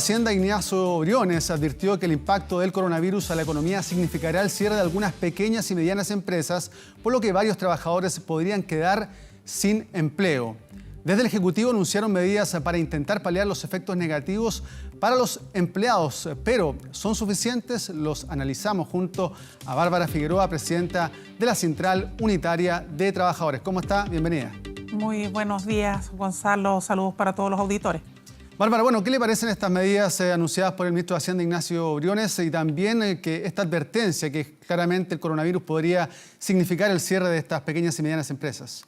Hacienda, Ignacio Briones, advirtió que el impacto del coronavirus a la economía significará el cierre de algunas pequeñas y medianas empresas, por lo que varios trabajadores podrían quedar sin empleo. Desde el Ejecutivo anunciaron medidas para intentar paliar los efectos negativos para los empleados, pero ¿son suficientes? Los analizamos junto a Bárbara Figueroa, presidenta de la Central Unitaria de Trabajadores. ¿Cómo está? Bienvenida. Muy buenos días, Gonzalo. Saludos para todos los auditores. Bárbara, bueno, ¿qué le parecen estas medidas anunciadas por el ministro de Hacienda, Ignacio Briones, y también que esta advertencia que claramente el coronavirus podría significar el cierre de estas pequeñas y medianas empresas?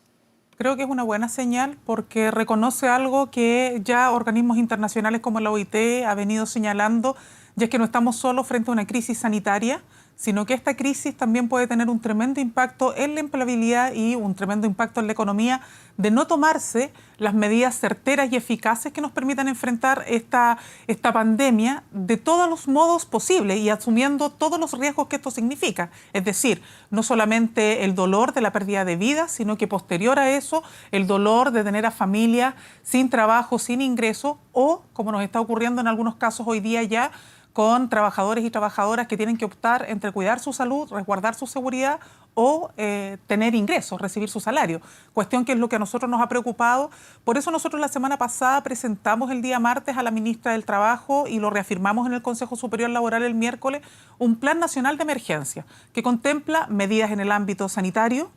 Creo que es una buena señal porque reconoce algo que ya organismos internacionales como la OIT ha venido señalando, y es que no estamos solo frente a una crisis sanitaria, sino que esta crisis también puede tener un tremendo impacto en la empleabilidad y un tremendo impacto en la economía de no tomarse las medidas certeras y eficaces que nos permitan enfrentar esta pandemia de todos los modos posibles y asumiendo todos los riesgos que esto significa. Es decir, no solamente el dolor de la pérdida de vida, sino que posterior a eso, el dolor de tener a familias sin trabajo, sin ingreso o, como nos está ocurriendo en algunos casos hoy día ya, con trabajadores y trabajadoras que tienen que optar entre cuidar su salud, resguardar su seguridad o tener ingresos, recibir su salario. Cuestión que es lo que a nosotros nos ha preocupado. Por eso nosotros la semana pasada presentamos el día martes a la ministra del Trabajo y lo reafirmamos en el Consejo Superior Laboral el miércoles, un plan nacional de emergencia que contempla medidas en el ámbito sanitario,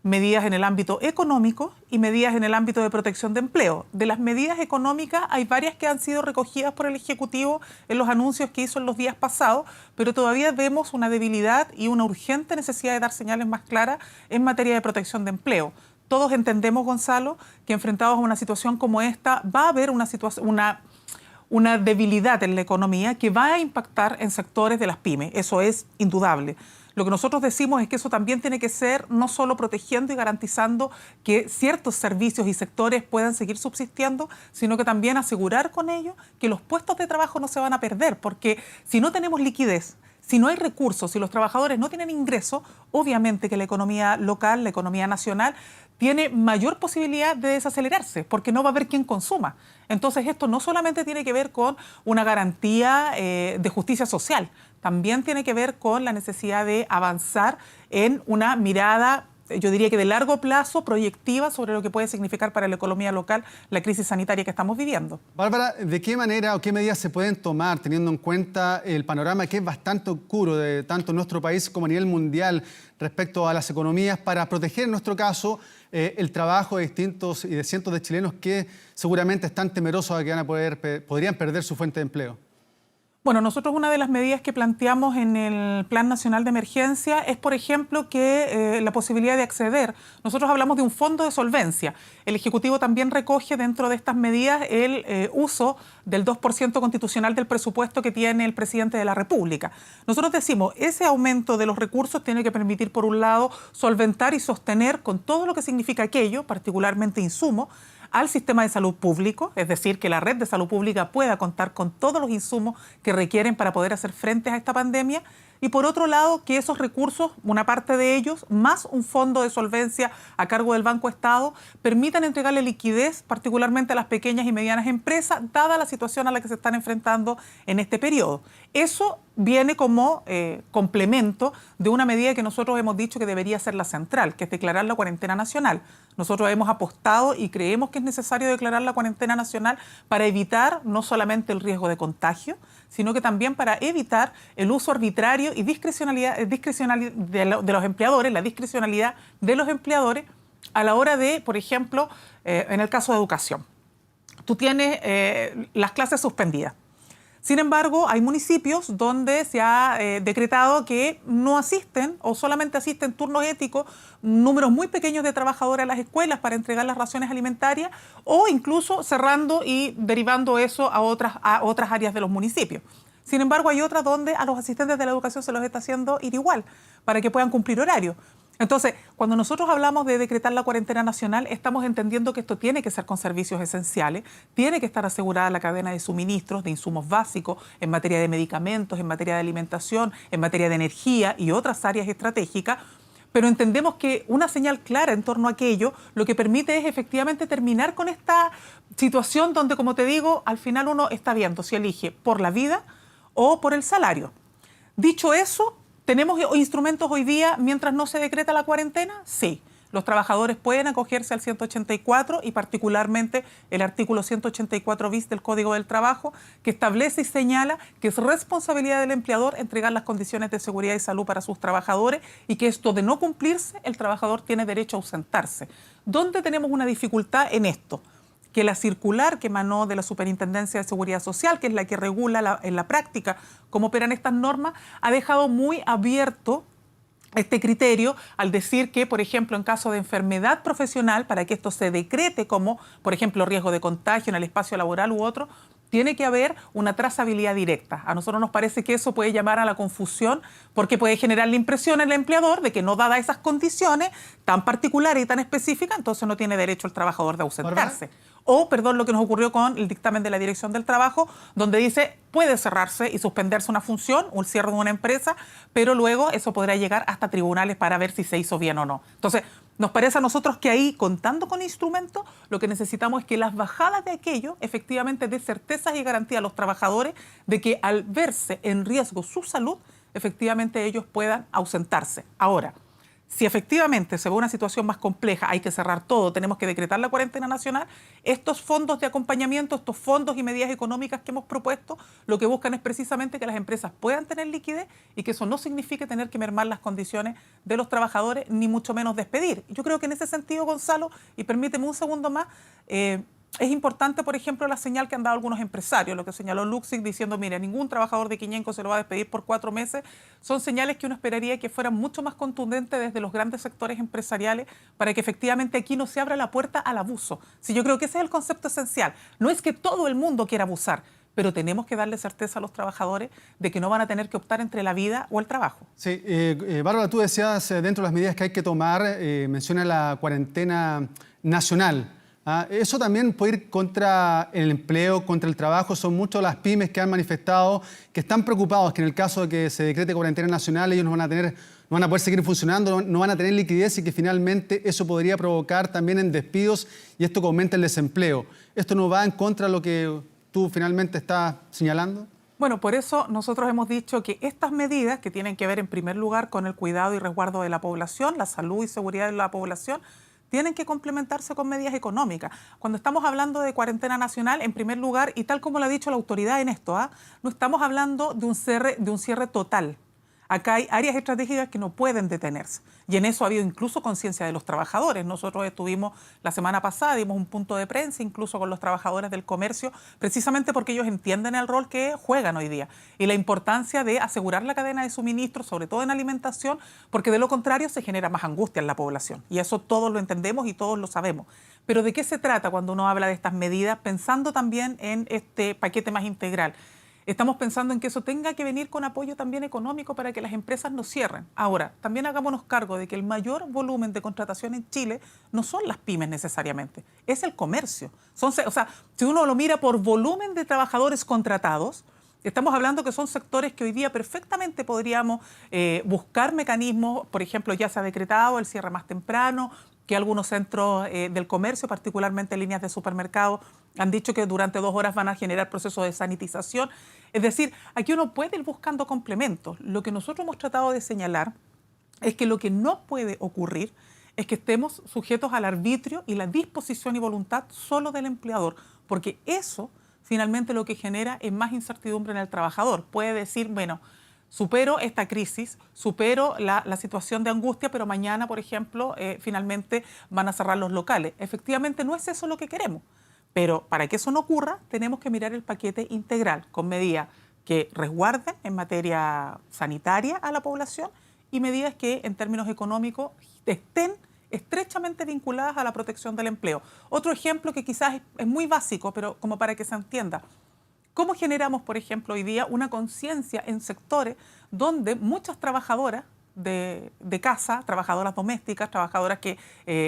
medidas en el ámbito económico y medidas en el ámbito de protección de empleo. De las medidas económicas hay varias que han sido recogidas por el Ejecutivo en los anuncios que hizo en los días pasados, pero todavía vemos una debilidad y una urgente necesidad de dar señales más claras en materia de protección de empleo. Todos entendemos, Gonzalo, que enfrentados a una situación como esta va a haber una debilidad en la economía que va a impactar en sectores de las pymes. Eso es indudable. Lo que nosotros decimos es que eso también tiene que ser no solo protegiendo y garantizando que ciertos servicios y sectores puedan seguir subsistiendo, sino que también asegurar con ello que los puestos de trabajo no se van a perder, porque si no tenemos liquidez, si no hay recursos, si los trabajadores no tienen ingresos, obviamente que la economía local, la economía nacional, tiene mayor posibilidad de desacelerarse, porque no va a haber quien consuma. Entonces esto no solamente tiene que ver con una garantía de justicia social, también tiene que ver con la necesidad de avanzar en una mirada, yo diría que de largo plazo, proyectiva, sobre lo que puede significar para la economía local la crisis sanitaria que estamos viviendo. Bárbara, ¿de qué manera o qué medidas se pueden tomar teniendo en cuenta el panorama que es bastante oscuro de tanto en nuestro país como a nivel mundial respecto a las economías para proteger en nuestro caso el trabajo de distintos y de cientos de chilenos que seguramente están temerosos de que podrían perder su fuente de empleo? Bueno, nosotros una de las medidas que planteamos en el Plan Nacional de Emergencia es, por ejemplo, que la posibilidad de acceder. Nosotros hablamos de un fondo de solvencia. El Ejecutivo también recoge dentro de estas medidas el uso del 2% constitucional del presupuesto que tiene el presidente de la República. Nosotros decimos, ese aumento de los recursos tiene que permitir, por un lado, solventar y sostener con todo lo que significa aquello, particularmente insumos, al sistema de salud público, es decir, que la red de salud pública pueda contar con todos los insumos que requieren para poder hacer frente a esta pandemia. Y por otro lado, que esos recursos, una parte de ellos, más un fondo de solvencia a cargo del Banco Estado, permitan entregarle liquidez, particularmente a las pequeñas y medianas empresas, dada la situación a la que se están enfrentando en este periodo. Eso viene como complemento de una medida que nosotros hemos dicho que debería ser la central, que es declarar la cuarentena nacional. Nosotros hemos apostado y creemos que es necesario declarar la cuarentena nacional para evitar no solamente el riesgo de contagio, sino que también para evitar el uso arbitrario y discrecionalidad de los empleadores, la discrecionalidad de los empleadores a la hora de, por ejemplo, en el caso de educación. Tú tienes las clases suspendidas. Sin embargo, hay municipios donde se ha decretado que no asisten o solamente asisten turnos éticos, números muy pequeños de trabajadores a las escuelas para entregar las raciones alimentarias o incluso cerrando y derivando eso a otras áreas de los municipios. Sin embargo, hay otras donde a los asistentes de la educación se los está haciendo ir igual para que puedan cumplir horario. Entonces, cuando nosotros hablamos de decretar la cuarentena nacional, estamos entendiendo que esto tiene que ser con servicios esenciales, tiene que estar asegurada la cadena de suministros, de insumos básicos, en materia de medicamentos, en materia de alimentación, en materia de energía y otras áreas estratégicas, pero entendemos que una señal clara en torno a aquello lo que permite es efectivamente terminar con esta situación donde, como te digo, al final uno está viendo si elige por la vida o por el salario. Dicho eso, ¿tenemos instrumentos hoy día mientras no se decreta la cuarentena? Sí. Los trabajadores pueden acogerse al 184 y particularmente el artículo 184 bis del Código del Trabajo, que establece y señala que es responsabilidad del empleador entregar las condiciones de seguridad y salud para sus trabajadores y que esto de no cumplirse, el trabajador tiene derecho a ausentarse. ¿Dónde tenemos una dificultad en esto? Que la circular que emanó de la Superintendencia de Seguridad Social, que es la que regula en la práctica cómo operan estas normas, ha dejado muy abierto este criterio al decir que, por ejemplo, en caso de enfermedad profesional, para que esto se decrete como, por ejemplo, riesgo de contagio en el espacio laboral u otro, tiene que haber una trazabilidad directa. A nosotros nos parece que eso puede llamar a la confusión porque puede generar la impresión en el empleador de que no dadas esas condiciones tan particulares y tan específicas, entonces no tiene derecho el trabajador de ausentarse. O, perdón, lo que nos ocurrió con el dictamen de la Dirección del Trabajo, donde dice puede cerrarse y suspenderse una función, un cierre de una empresa, pero luego eso podrá llegar hasta tribunales para ver si se hizo bien o no. Entonces, nos parece a nosotros que ahí, contando con instrumentos, lo que necesitamos es que las bajadas de aquello efectivamente dé certezas y garantía a los trabajadores de que al verse en riesgo su salud, efectivamente ellos puedan ausentarse. Ahora, si efectivamente se ve una situación más compleja, hay que cerrar todo, tenemos que decretar la cuarentena nacional, estos fondos de acompañamiento, estos fondos y medidas económicas que hemos propuesto, lo que buscan es precisamente que las empresas puedan tener liquidez y que eso no signifique tener que mermar las condiciones de los trabajadores, ni mucho menos despedir. Yo creo que en ese sentido, Gonzalo, y permíteme un segundo más, es importante, por ejemplo, la señal que han dado algunos empresarios, lo que señaló Luxic diciendo, mire, ningún trabajador de Quiñenco se lo va a despedir por 4 meses. Son señales que uno esperaría que fueran mucho más contundentes desde los grandes sectores empresariales para que efectivamente aquí no se abra la puerta al abuso. Sí, yo creo que ese es el concepto esencial. No es que todo el mundo quiera abusar, pero tenemos que darle certeza a los trabajadores de que no van a tener que optar entre la vida o el trabajo. Sí, Bárbara, tú decías dentro de las medidas que hay que tomar, menciona la cuarentena nacional. Eso también puede ir contra el empleo, contra el trabajo. Son muchas las pymes que han manifestado que están preocupados que en el caso de que se decrete cuarentena nacional ellos no van a poder seguir funcionando, no van a tener liquidez y que finalmente eso podría provocar también en despidos y esto que aumenta el desempleo. ¿Esto no va en contra de lo que tú finalmente estás señalando? Bueno, por eso nosotros hemos dicho que estas medidas que tienen que ver en primer lugar con el cuidado y resguardo de la población, la salud y seguridad de la población, tienen que complementarse con medidas económicas. Cuando estamos hablando de cuarentena nacional, en primer lugar, y tal como lo ha dicho la autoridad en esto, no estamos hablando de un cierre total. Acá hay áreas estratégicas que no pueden detenerse. Y en eso ha habido incluso conciencia de los trabajadores. Nosotros estuvimos la semana pasada, dimos un punto de prensa incluso con los trabajadores del comercio, precisamente porque ellos entienden el rol que juegan hoy día y la importancia de asegurar la cadena de suministro, sobre todo en alimentación, porque de lo contrario se genera más angustia en la población. Y eso todos lo entendemos y todos lo sabemos. Pero ¿de qué se trata cuando uno habla de estas medidas? Pensando también en este paquete más integral. Estamos pensando en que eso tenga que venir con apoyo también económico para que las empresas no cierren. Ahora, también hagámonos cargo de que el mayor volumen de contratación en Chile no son las pymes necesariamente, es el comercio. O sea, si uno lo mira por volumen de trabajadores contratados, estamos hablando que son sectores que hoy día perfectamente podríamos buscar mecanismos. Por ejemplo, ya se ha decretado el cierre más temprano, que algunos centros del comercio, particularmente líneas de supermercados, han dicho que durante 2 horas van a generar procesos de sanitización. Es decir, aquí uno puede ir buscando complementos. Lo que nosotros hemos tratado de señalar es que lo que no puede ocurrir es que estemos sujetos al arbitrio y la disposición y voluntad solo del empleador, porque eso finalmente lo que genera es más incertidumbre en el trabajador. Puede decir, bueno, supero esta crisis, supero la situación de angustia, pero mañana, por ejemplo, finalmente van a cerrar los locales. Efectivamente, no es eso lo que queremos. Pero para que eso no ocurra, tenemos que mirar el paquete integral con medidas que resguarden en materia sanitaria a la población y medidas que en términos económicos estén estrechamente vinculadas a la protección del empleo. Otro ejemplo que quizás es muy básico, pero como para que se entienda. ¿Cómo generamos, por ejemplo, hoy día una conciencia en sectores donde muchas trabajadoras de casa, trabajadoras domésticas, trabajadoras que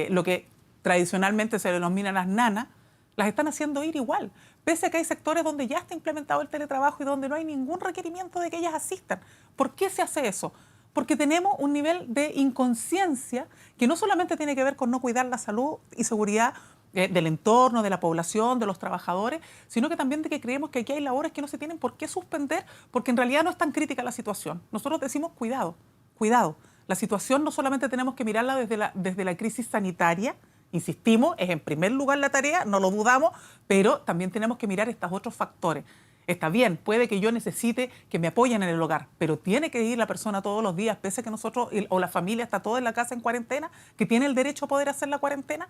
lo que tradicionalmente se denominan las nanas, las están haciendo ir igual, pese a que hay sectores donde ya está implementado el teletrabajo y donde no hay ningún requerimiento de que ellas asistan? ¿Por qué se hace eso? porque tenemos un nivel de inconsciencia que no solamente tiene que ver con no cuidar la salud y seguridad del entorno, de la población, de los trabajadores, sino que también de que creemos que aquí hay labores que no se tienen por qué suspender, porque en realidad no es tan crítica la situación. Nosotros decimos cuidado, cuidado. La situación no solamente tenemos que mirarla desde la crisis sanitaria, insistimos, es en primer lugar la tarea, no lo dudamos, pero también tenemos que mirar estos otros factores. Está bien, puede que yo necesite que me apoyen en el hogar, pero tiene que ir la persona todos los días, pese a que nosotros o la familia está toda en la casa en cuarentena, que tiene el derecho a poder hacer la cuarentena.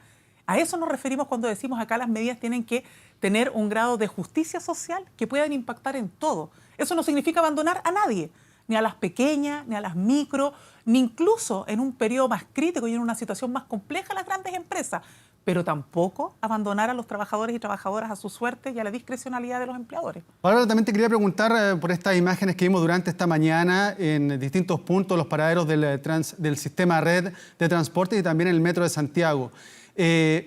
A eso nos referimos cuando decimos acá las medidas tienen que tener un grado de justicia social que puedan impactar en todo. Eso no significa abandonar a nadie, ni a las pequeñas, ni a las micro, ni incluso en un periodo más crítico y en una situación más compleja a las grandes empresas, pero tampoco abandonar a los trabajadores y trabajadoras a su suerte y a la discrecionalidad de los empleadores. Ahora también te quería preguntar por estas imágenes que vimos durante esta mañana en distintos puntos, los paraderos del sistema red de transporte y también en el metro de Santiago.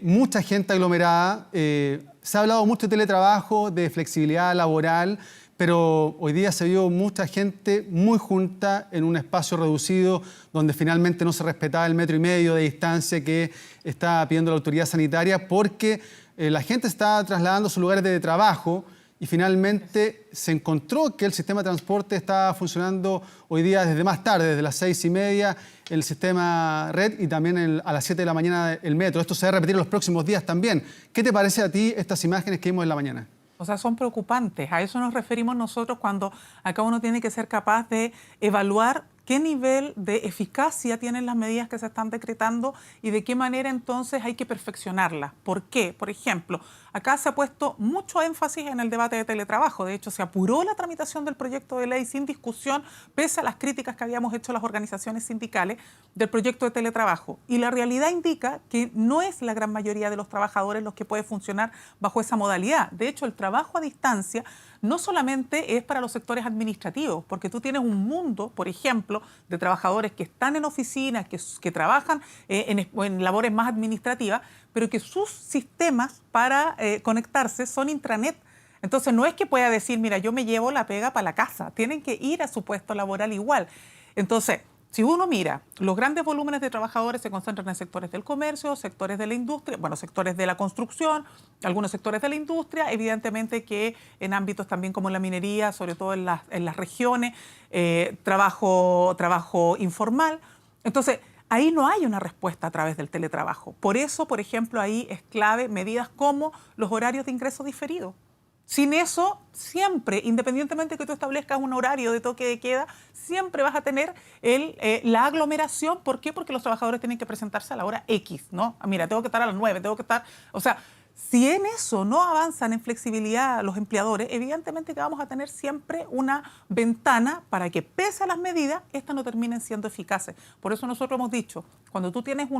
Mucha gente aglomerada, se ha hablado mucho de teletrabajo, de flexibilidad laboral, pero hoy día se vio mucha gente muy junta en un espacio reducido donde finalmente no se respetaba el 1,5 metros de distancia que está pidiendo la autoridad sanitaria porque la gente está trasladando a sus lugares de trabajo y finalmente se encontró que el sistema de transporte está funcionando hoy día desde más tarde, desde las 6:30, el sistema red y también a las 7 de la mañana el metro. Esto se va a repetir en los próximos días también. ¿Qué te parece a ti estas imágenes que vimos en la mañana? O sea, son preocupantes. A eso nos referimos nosotros cuando acá uno tiene que ser capaz de evaluar qué nivel de eficacia tienen las medidas que se están decretando y de qué manera entonces hay que perfeccionarlas. ¿Por qué? Por ejemplo, acá se ha puesto mucho énfasis en el debate de teletrabajo. De hecho, se apuró la tramitación del proyecto de ley sin discusión, pese a las críticas que habíamos hecho las organizaciones sindicales del proyecto de teletrabajo. Y la realidad indica que no es la gran mayoría de los trabajadores los que puede funcionar bajo esa modalidad. De hecho, el trabajo a distancia no solamente es para los sectores administrativos, porque tú tienes un mundo, por ejemplo, de trabajadores que están en oficinas, que trabajan en labores más administrativas, pero que sus sistemas para conectarse son intranet. Entonces no es que pueda decir, mira, yo me llevo la pega para la casa, tienen que ir a su puesto laboral igual. Entonces, si uno mira, los grandes volúmenes de trabajadores se concentran en sectores del comercio, sectores de la industria, bueno, sectores de la construcción, algunos sectores de la industria, evidentemente que en ámbitos también como la minería, sobre todo en las regiones, trabajo informal. Entonces, ahí no hay una respuesta a través del teletrabajo. Por eso, por ejemplo, ahí es clave medidas como los horarios de ingreso diferido. Sin eso, siempre, independientemente de que tú establezcas un horario de toque de queda, siempre vas a tener la aglomeración. ¿Por qué? Porque los trabajadores tienen que presentarse a la hora X, ¿no? Mira, tengo que estar a las 9, tengo que estar... O sea, si en eso no avanzan en flexibilidad los empleadores, evidentemente que vamos a tener siempre una ventana para que, pese a las medidas, estas no terminen siendo eficaces. Por eso nosotros hemos dicho, cuando tú tienes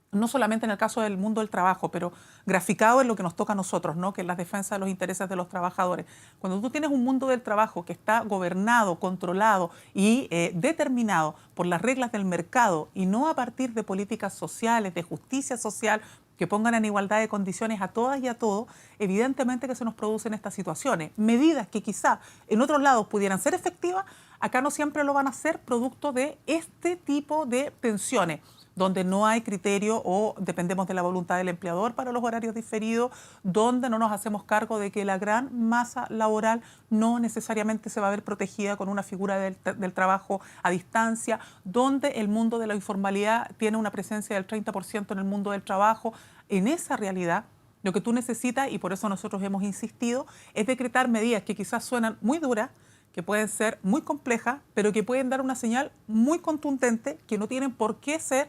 no solamente en el caso del mundo del trabajo, pero graficado en lo que nos toca a nosotros, ¿no? Que es la defensa de los intereses de los trabajadores. Cuando tú tienes un mundo del trabajo que está gobernado, controlado y determinado por las reglas del mercado y no a partir de políticas sociales, de justicia social, que pongan en igualdad de condiciones a todas y a todos, evidentemente que se nos producen estas situaciones. Medidas que quizá en otros lados pudieran ser efectivas, acá no siempre lo van a ser producto de este tipo de tensiones, donde no hay criterio o dependemos de la voluntad del empleador para los horarios diferidos, donde no nos hacemos cargo de que la gran masa laboral no necesariamente se va a ver protegida con una figura del trabajo a distancia, donde el mundo de la informalidad tiene una presencia del 30% en el mundo del trabajo. En esa realidad, lo que tú necesitas, y por eso nosotros hemos insistido, es decretar medidas que quizás suenan muy duras, que pueden ser muy complejas, pero que pueden dar una señal muy contundente, que no tienen por qué ser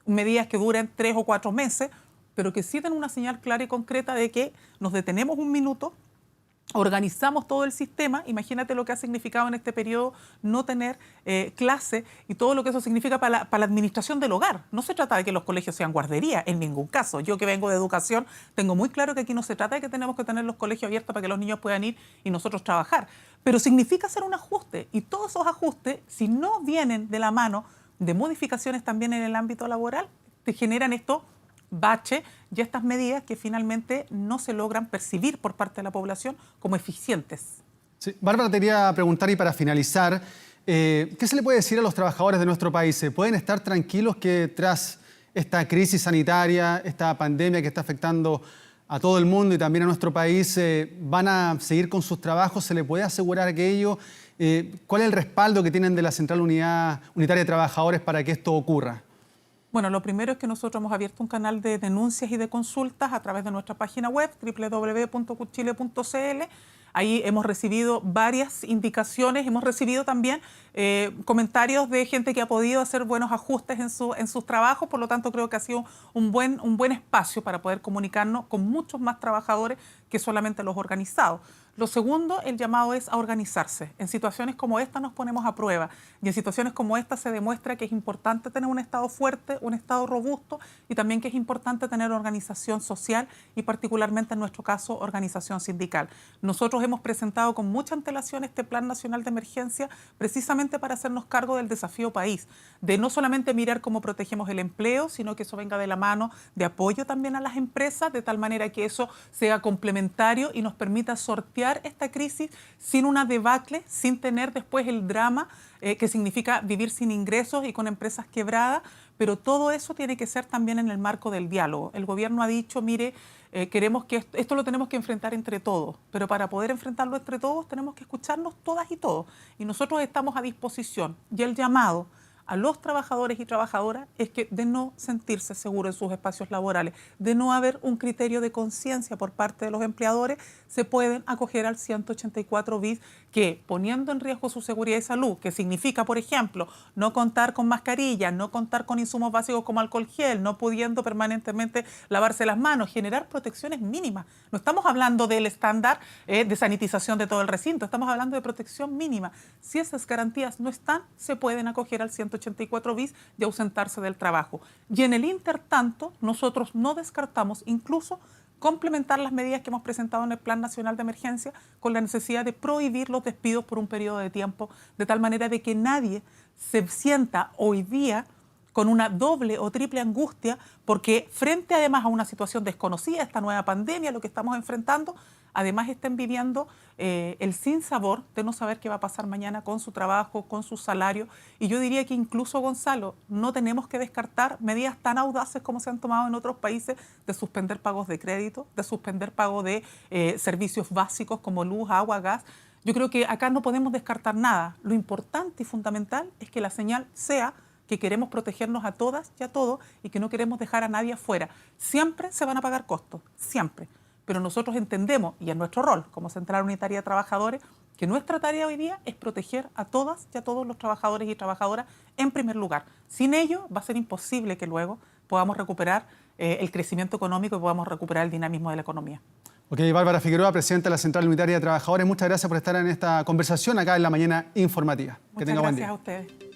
medidas que duren 3 o 4 meses, pero que sí den una señal clara y concreta de que nos detenemos un minuto, organizamos todo el sistema. Imagínate lo que ha significado en este periodo no tener clase y todo lo que eso significa para la administración del hogar. No se trata de que los colegios sean guarderías, en ningún caso. Yo que vengo de educación tengo muy claro que aquí no se trata de que tenemos que tener los colegios abiertos para que los niños puedan ir y nosotros trabajar. Pero significa hacer un ajuste y todos esos ajustes, si no vienen de la mano de modificaciones también en el ámbito laboral, te generan estos baches y estas medidas que finalmente no se logran percibir por parte de la población como eficientes. Sí. Bárbara, te quería preguntar y para finalizar, ¿Qué se le puede decir a los trabajadores de nuestro país? ¿Pueden estar tranquilos que tras esta crisis sanitaria, esta pandemia que está afectando a todo el mundo y también a nuestro país, van a seguir con sus trabajos? ¿Se le puede asegurar aquello? ¿Cuál es el respaldo que tienen de la Central Unitaria de Trabajadores para que esto ocurra? Bueno, lo primero es que nosotros hemos abierto un canal de denuncias y de consultas a través de nuestra página web, www.cuchile.cl. Ahí hemos recibido varias indicaciones, hemos recibido también comentarios de gente que ha podido hacer buenos ajustes en sus trabajos, por lo tanto creo que ha sido un buen espacio para poder comunicarnos con muchos más trabajadores que solamente los organizados. Lo segundo, el llamado es a organizarse. En situaciones como esta nos ponemos a prueba y en situaciones como esta se demuestra que es importante tener un Estado fuerte, un Estado robusto y también que es importante tener organización social y particularmente en nuestro caso organización sindical. Nosotros hemos presentado con mucha antelación este Plan Nacional de Emergencia precisamente para hacernos cargo del desafío país, de no solamente mirar cómo protegemos el empleo, sino que eso venga de la mano de apoyo también a las empresas, de tal manera que eso sea complementario y nos permita sortear esta crisis sin una debacle, sin tener después el drama que significa vivir sin ingresos y con empresas quebradas, pero todo eso tiene que ser también en el marco del diálogo. El gobierno ha dicho, mire, queremos que esto lo tenemos que enfrentar entre todos, pero para poder enfrentarlo entre todos tenemos que escucharnos todas y todos, y nosotros estamos a disposición. Y el llamado a los trabajadores y trabajadoras es que de no sentirse seguros en sus espacios laborales, de no haber un criterio de conciencia por parte de los empleadores, se pueden acoger al 184 bis que, poniendo en riesgo su seguridad y salud, que significa, por ejemplo, no contar con mascarillas, no contar con insumos básicos como alcohol gel, no pudiendo permanentemente lavarse las manos, generar protecciones mínimas. No estamos hablando del estándar de sanitización de todo el recinto, estamos hablando de protección mínima. Si esas garantías no están, se pueden acoger al 184 bis y ausentarse del trabajo. Y en el intertanto, nosotros no descartamos incluso complementar las medidas que hemos presentado en el Plan Nacional de Emergencia con la necesidad de prohibir los despidos por un periodo de tiempo, de tal manera de que nadie se sienta hoy día con una doble o triple angustia, porque frente además a una situación desconocida, esta nueva pandemia, lo que estamos enfrentando, además estén viviendo el sinsabor de no saber qué va a pasar mañana con su trabajo, con su salario. Y yo diría que incluso, Gonzalo, no tenemos que descartar medidas tan audaces como se han tomado en otros países de suspender pagos de crédito, de suspender pago de servicios básicos como luz, agua, gas. Yo creo que acá no podemos descartar nada. Lo importante y fundamental es que la señal sea que queremos protegernos a todas y a todos y que no queremos dejar a nadie afuera. Siempre se van a pagar costos, siempre. Pero nosotros entendemos, y es nuestro rol como Central Unitaria de Trabajadores, que nuestra tarea hoy día es proteger a todas y a todos los trabajadores y trabajadoras en primer lugar. Sin ello va a ser imposible que luego podamos recuperar el crecimiento económico y podamos recuperar el dinamismo de la economía. Ok, Bárbara Figueroa, presidenta de la Central Unitaria de Trabajadores, muchas gracias por estar en esta conversación acá en la Mañana Informativa. Que tenga buen día. Muchas gracias a ustedes.